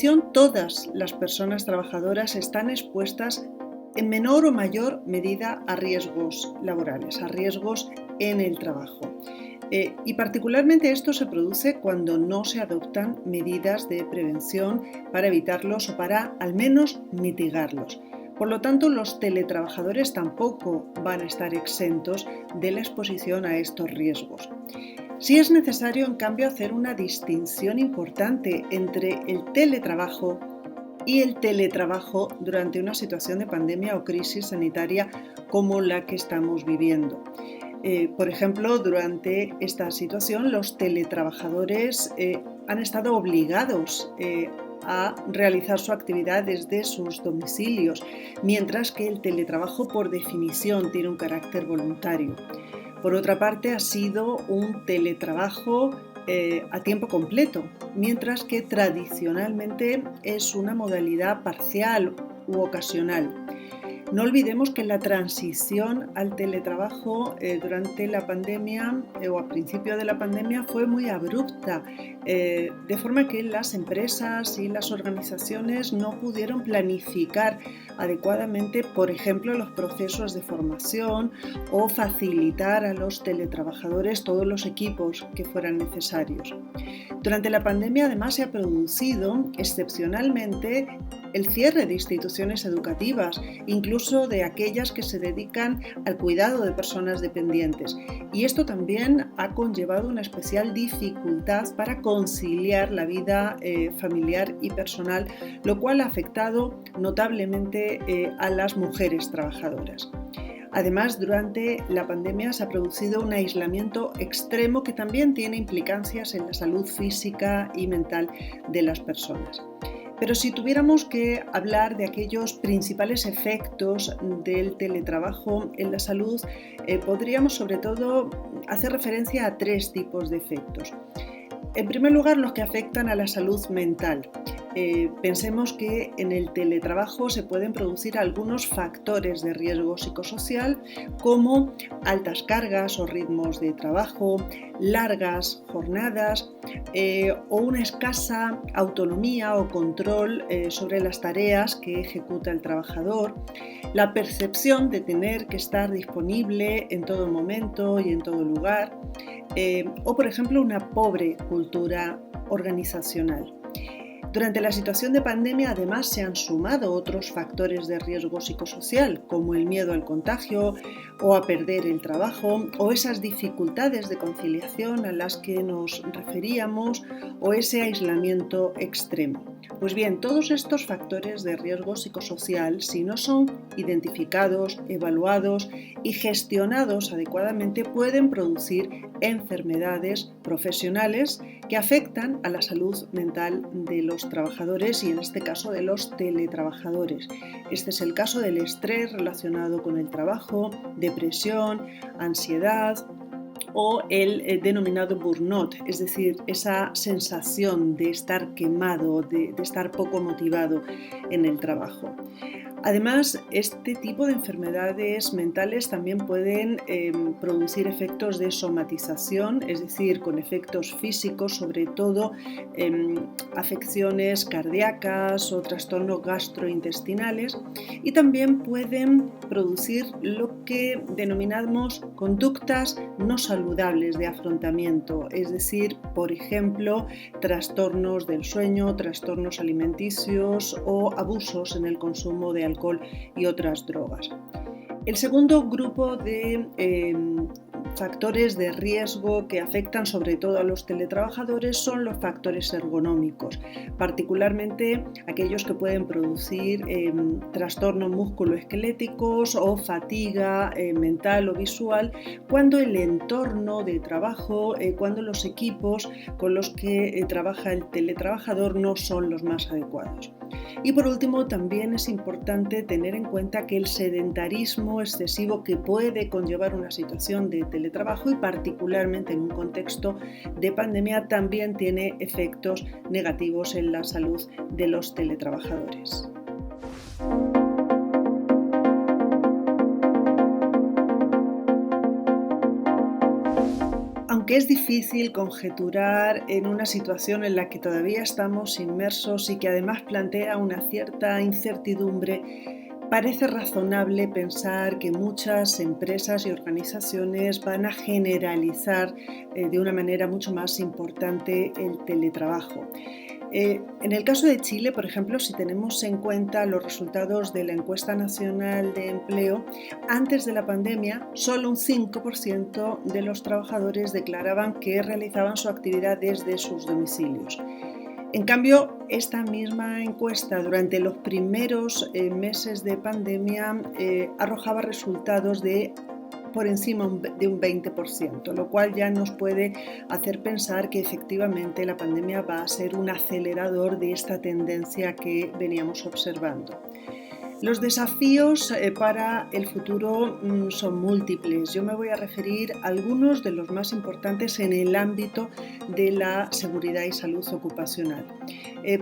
definición, todas las personas trabajadoras están expuestas en menor o mayor medida a riesgos laborales, a riesgos en el trabajo. Y particularmente esto se produce cuando no se adoptan medidas de prevención para evitarlos o para al menos mitigarlos. Por lo tanto, los teletrabajadores tampoco van a estar exentos de la exposición a estos riesgos. Sí es necesario, en cambio, hacer una distinción importante entre el teletrabajo y el teletrabajo durante una situación de pandemia o crisis sanitaria como la que estamos viviendo. Por ejemplo, durante esta situación los teletrabajadores han estado obligados a realizar su actividad desde sus domicilios, mientras que el teletrabajo por definición tiene un carácter voluntario. Por otra parte, ha sido un teletrabajo a tiempo completo, mientras que tradicionalmente es una modalidad parcial u ocasional. No olvidemos que la transición al teletrabajo durante la pandemia o a principio de la pandemia fue muy abrupta, de forma que las empresas y las organizaciones no pudieron planificar adecuadamente, por ejemplo, los procesos de formación o facilitar a los teletrabajadores todos los equipos que fueran necesarios. Durante la pandemia, además, se ha producido excepcionalmente el cierre de instituciones educativas, incluso de aquellas que se dedican al cuidado de personas dependientes. Y esto también ha conllevado una especial dificultad para conciliar la vida familiar y personal, lo cual ha afectado notablemente a las mujeres trabajadoras. Además, durante la pandemia se ha producido un aislamiento extremo que también tiene implicancias en la salud física y mental de las personas. Pero si tuviéramos que hablar de aquellos principales efectos del teletrabajo en la salud, podríamos sobre todo hacer referencia a tres tipos de efectos. En primer lugar, los que afectan a la salud mental. Pensemos que en el teletrabajo se pueden producir algunos factores de riesgo psicosocial como altas cargas o ritmos de trabajo, largas jornadas o una escasa autonomía o control sobre las tareas que ejecuta el trabajador, la percepción de tener que estar disponible en todo momento y en todo lugar, o por ejemplo una pobre cultura organizacional. Durante la situación de pandemia, además, se han sumado otros factores de riesgo psicosocial, como el miedo al contagio o a perder el trabajo, o esas dificultades de conciliación a las que nos referíamos, o ese aislamiento extremo. Pues bien, todos estos factores de riesgo psicosocial, si no son identificados, evaluados y gestionados adecuadamente, pueden producir enfermedades profesionales que afectan a la salud mental de los trabajadores y en este caso de los teletrabajadores. Este es el caso del estrés relacionado con el trabajo, depresión, ansiedad o el denominado burnout, es decir, esa sensación de estar quemado, de estar poco motivado en el trabajo. Además, este tipo de enfermedades mentales también pueden producir efectos de somatización, es decir, con efectos físicos, sobre todo afecciones cardíacas o trastornos gastrointestinales, y también pueden producir lo que denominamos conductas no saludables de afrontamiento, es decir, por ejemplo, trastornos del sueño, trastornos alimenticios o abusos en el consumo de alcohol y otras drogas. El segundo grupo de factores de riesgo que afectan sobre todo a los teletrabajadores son los factores ergonómicos, particularmente aquellos que pueden producir trastornos musculoesqueléticos o fatiga mental o visual cuando el entorno de trabajo, cuando los equipos con los que trabaja el teletrabajador no son los más adecuados. Y por último, también es importante tener en cuenta que el sedentarismo excesivo que puede conllevar una situación de teletrabajo y particularmente en un contexto de pandemia también tiene efectos negativos en la salud de los teletrabajadores. aunque es difícil conjeturar en una situación en la que todavía estamos inmersos y que además plantea una cierta incertidumbre, parece razonable pensar que muchas empresas y organizaciones van a generalizar de una manera mucho más importante el teletrabajo. En el caso de Chile, por ejemplo, si tenemos en cuenta los resultados de la Encuesta Nacional de Empleo, antes de la pandemia, solo un 5% de los trabajadores declaraban que realizaban su actividad desde sus domicilios. En cambio, esta misma encuesta durante los primeros meses de pandemia arrojaba resultados de por encima de un 20%, lo cual ya nos puede hacer pensar que efectivamente la pandemia va a ser un acelerador de esta tendencia que veníamos observando. Los desafíos para el futuro son múltiples. Yo me voy a referir a algunos de los más importantes en el ámbito de la seguridad y salud ocupacional.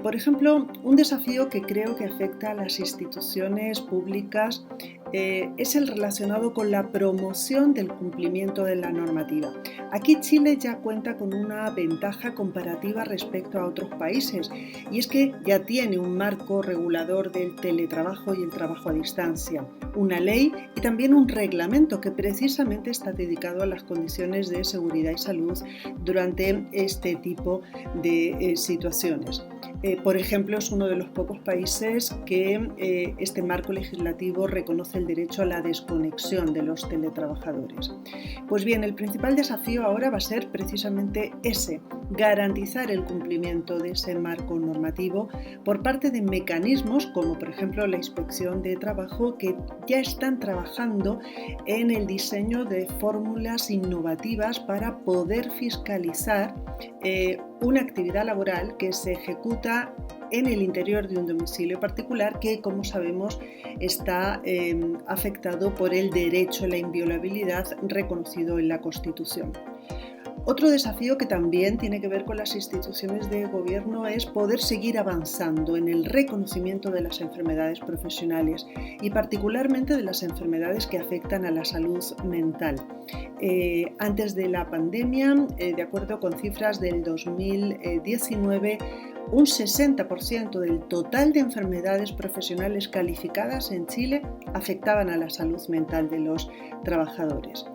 Por ejemplo, un desafío que creo que afecta a las instituciones públicas es el relacionado con la promoción del cumplimiento de la normativa. Aquí Chile ya cuenta con una ventaja comparativa respecto a otros países, y es que ya tiene un marco regulador del teletrabajo y el trabajo a distancia, una ley y también un reglamento que precisamente está dedicado a las condiciones de seguridad y salud durante este tipo de situaciones. Por ejemplo, es uno de los pocos países que este marco legislativo reconoce el derecho a la desconexión de los teletrabajadores. Pues bien, el principal desafío ahora va a ser precisamente ese, garantizar el cumplimiento de ese marco normativo por parte de mecanismos como por ejemplo la Inspección de Trabajo, que ya están trabajando en el diseño de fórmulas innovativas para poder fiscalizar una actividad laboral que se ejecuta en el interior de un domicilio particular que, como sabemos, está afectado por el derecho a la inviolabilidad reconocido en la Constitución. Otro desafío que también tiene que ver con las instituciones de gobierno es poder seguir avanzando en el reconocimiento de las enfermedades profesionales y particularmente de las enfermedades que afectan a la salud mental. Antes de la pandemia, de acuerdo con cifras del 2019, un 60% del total de enfermedades profesionales calificadas en Chile afectaban a la salud mental de los trabajadores.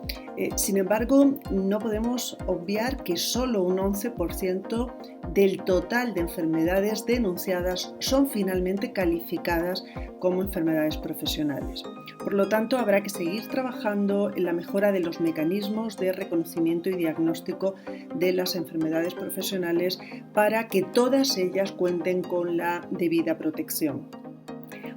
Sin embargo, no podemos obviar que solo un 11% del total de enfermedades denunciadas son finalmente calificadas como enfermedades profesionales. Por lo tanto, habrá que seguir trabajando en la mejora de los mecanismos de reconocimiento y diagnóstico de las enfermedades profesionales para que todas ellas cuenten con la debida protección.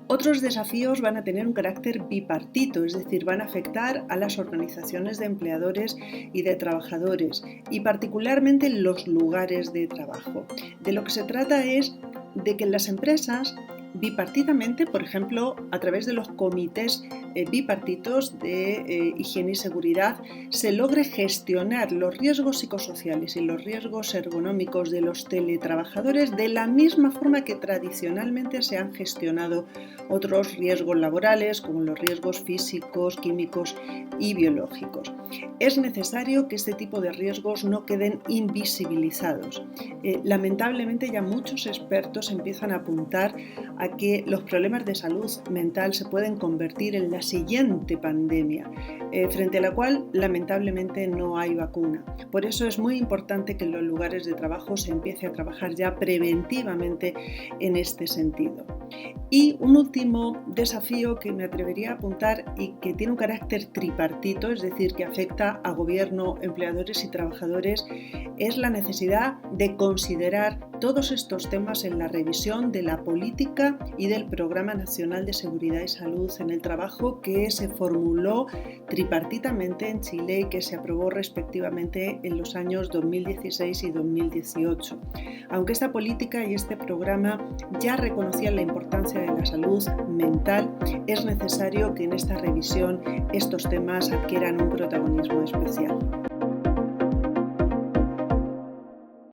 Otros desafíos van a tener un carácter bipartito, es decir, van a afectar a las organizaciones de empleadores y de trabajadores y particularmente los lugares de trabajo. De lo que se trata es de que las empresas bipartitamente, por ejemplo, a través de los comités bipartitos de higiene y seguridad, se logre gestionar los riesgos psicosociales y los riesgos ergonómicos de los teletrabajadores de la misma forma que tradicionalmente se han gestionado otros riesgos laborales, como los riesgos físicos, químicos y biológicos. Es necesario que este tipo de riesgos no queden invisibilizados. Lamentablemente ya muchos expertos empiezan a apuntar a que los problemas de salud mental se pueden convertir en la siguiente pandemia, frente a la cual lamentablemente no hay vacuna. Por eso es muy importante que en los lugares de trabajo se empiece a trabajar ya preventivamente en este sentido. Y un último desafío que me atrevería a apuntar y que tiene un carácter tripartito, es decir, que afecta a gobierno, empleadores y trabajadores, es la necesidad de considerar todos estos temas en la revisión de la política y del Programa Nacional de Seguridad y Salud en el Trabajo que se formuló tripartitamente en Chile y que se aprobó respectivamente en los años 2016 y 2018. Aunque esta política y este programa ya reconocían la importancia de la salud mental, es necesario que en esta revisión estos temas adquieran un protagonismo especial.